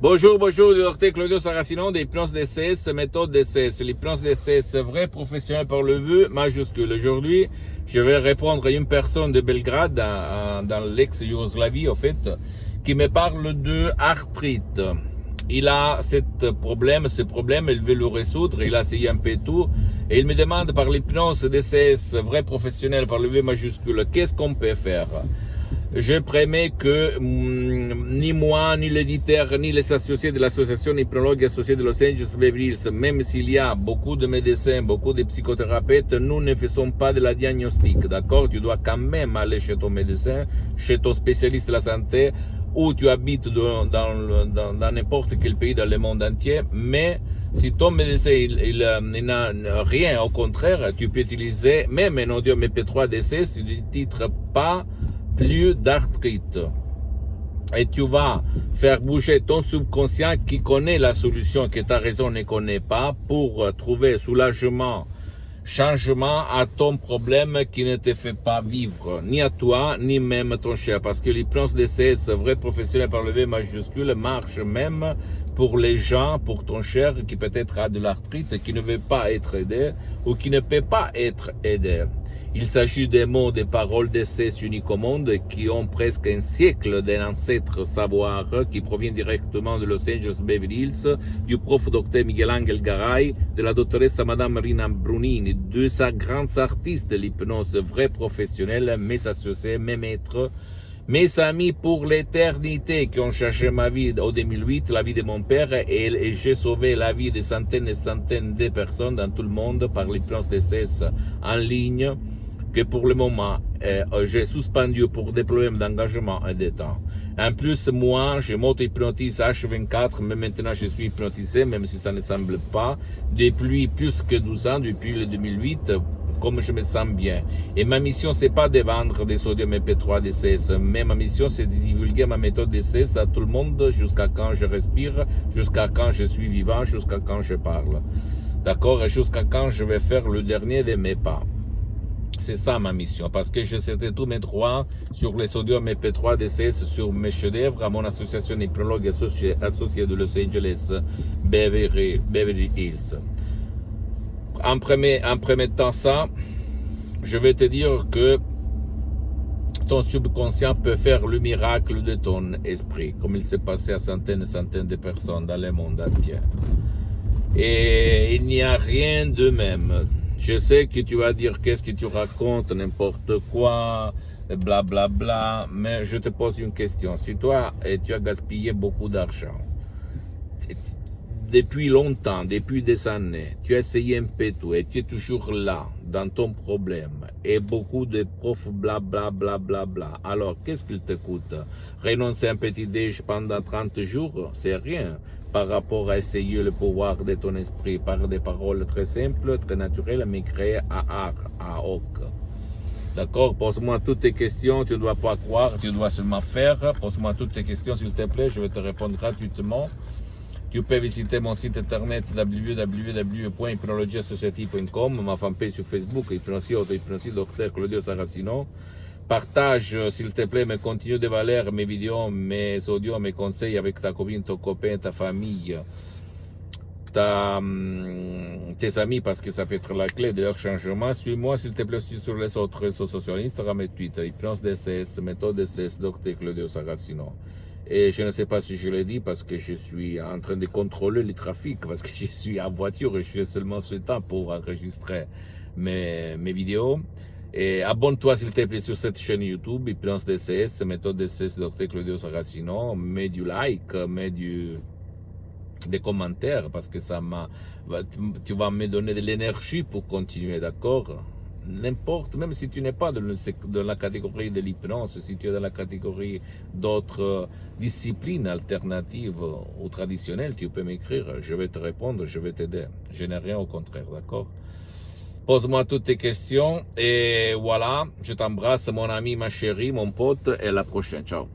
Bonjour, bonjour, le docteur Claudio Saracino d'Hypnose DCS, méthode DCS. L'hypnose DCS, vrai professionnel par le vœu majuscule. Aujourd'hui, je vais répondre à une personne de Belgrade, dans l'ex-Yougoslavie, en fait, qui me parle de arthrite. Il a ce problème, il veut le résoudre, il a essayé un peu tout, et il me demande par l'hypnose DCS, vrai professionnel par le vœu majuscule, qu'est-ce qu'on peut faire? Je promets que ni moi, ni l'éditeur, ni les associés de l'association hypnologue associée de Los Angeles Beverly Hills, même s'il y a beaucoup de médecins, beaucoup de psychothérapeutes, nous ne faisons pas de la diagnostic, d'accord? Tu dois quand même aller chez ton médecin, chez ton spécialiste de la santé, ou tu habites dans n'importe quel pays dans le monde entier, mais si ton médecin il n'a rien, au contraire, tu peux utiliser même un audio MP3 DC sur le titre pas plus d'arthrite. Et tu vas faire bouger ton subconscient qui connaît la solution que ta raison ne connaît pas pour trouver soulagement, changement à ton problème qui ne te fait pas vivre, ni à toi, ni même ton cher. Parce que l'hypnose DCS, vrai professionnel par le V majuscule, marche même pour les gens, pour ton cher qui peut-être a de l'arthrite, qui ne veut pas être aidé ou qui ne peut pas être aidé. Il s'agit des mots, des paroles d'essais uniques au monde qui ont presque un siècle d'un ancêtre savoir qui provient directement de Los Angeles Beverly Hills, du prof Dr Miguel Angel Garay, de la doctoresse Madame Rina Brunini, de sa grande artiste de l'hypnose, vrai professionnel, mes associés, mes maîtres, mes amis pour l'éternité qui ont cherché ma vie au 2008, la vie de mon père, et j'ai sauvé la vie de centaines et centaines de personnes dans tout le monde par l'hypnose DCS en ligne, que pour le moment, j'ai suspendu pour des problèmes d'engagement et de temps. En plus, moi, je m'auto-hypnotise H24, mais maintenant je suis hypnotisé, même si ça ne semble pas, depuis plus que 12 ans, depuis le 2008, comme je me sens bien. Et ma mission, c'est pas de vendre des sodium MP3 DCS, mais ma mission, c'est de divulguer ma méthode DCS à tout le monde jusqu'à quand je respire, jusqu'à quand je suis vivant, jusqu'à quand je parle. D'accord? Et jusqu'à quand je vais faire le dernier de mes pas. C'est ça ma mission, parce que je cédais tous mes droits sur les sodium MP3 DCS, sur mes chefs-d'œuvre à mon association hypnologue associée de Los Angeles Beverly Hills. En premier temps ça, je vais te dire que ton subconscient peut faire le miracle de ton esprit, comme il s'est passé à centaines et centaines de personnes dans le monde entier. Et il n'y a rien de même. Je sais que tu vas dire qu'est-ce que tu racontes, n'importe quoi, bla bla bla, mais je te pose une question. Si toi, tu as gaspillé beaucoup d'argent, depuis longtemps, depuis des années, tu as essayé un peu tout et tu es toujours là, dans ton problème, et beaucoup de profs bla bla bla bla bla. Alors, qu'est-ce qu'il te coûte? Renoncer à un petit déj pendant 30 jours, c'est rien par rapport à essayer le pouvoir de ton esprit par des paroles très simples, très naturelles, mais créées à art, à hoc. D'accord? Pose-moi toutes tes questions, tu ne dois pas croire, tu dois seulement faire. Pose-moi toutes tes questions, s'il te plaît, je vais te répondre gratuitement. Tu peux visiter mon site internet www.hypnologieassociative.com, ma fanpage sur Facebook, Hypnosie Dr Claudio Saracino. Partage, s'il te plaît, mes contenus de valeur, mes vidéos, mes audios, mes conseils avec ta copine, ton copain, ta famille, tes amis, parce que ça peut être la clé de leur changement. Suis-moi, s'il te plaît, aussi sur les autres réseaux sociaux, Instagram et Twitter, Hypnose DCS, méthode DCS, Dr Claudio Saracino. Et je ne sais pas si je l'ai dit parce que je suis en train de contrôler le trafic, parce que je suis en voiture et je suis seulement ce temps pour enregistrer mes vidéos. Et abonne-toi s'il te plaît sur cette chaîne YouTube, Hypnose DCS, méthode DCS, Dr Claudio Saracino. Mets du like, mets des commentaires parce que tu vas me donner de l'énergie pour continuer, d'accord? N'importe, même si tu n'es pas dans la catégorie de l'hypnose, si tu es dans la catégorie d'autres disciplines alternatives ou traditionnelles, tu peux m'écrire, je vais te répondre, je vais t'aider. Je n'ai rien au contraire, d'accord? Pose-moi toutes tes questions et voilà, je t'embrasse mon ami, ma chérie, mon pote, et à la prochaine, ciao.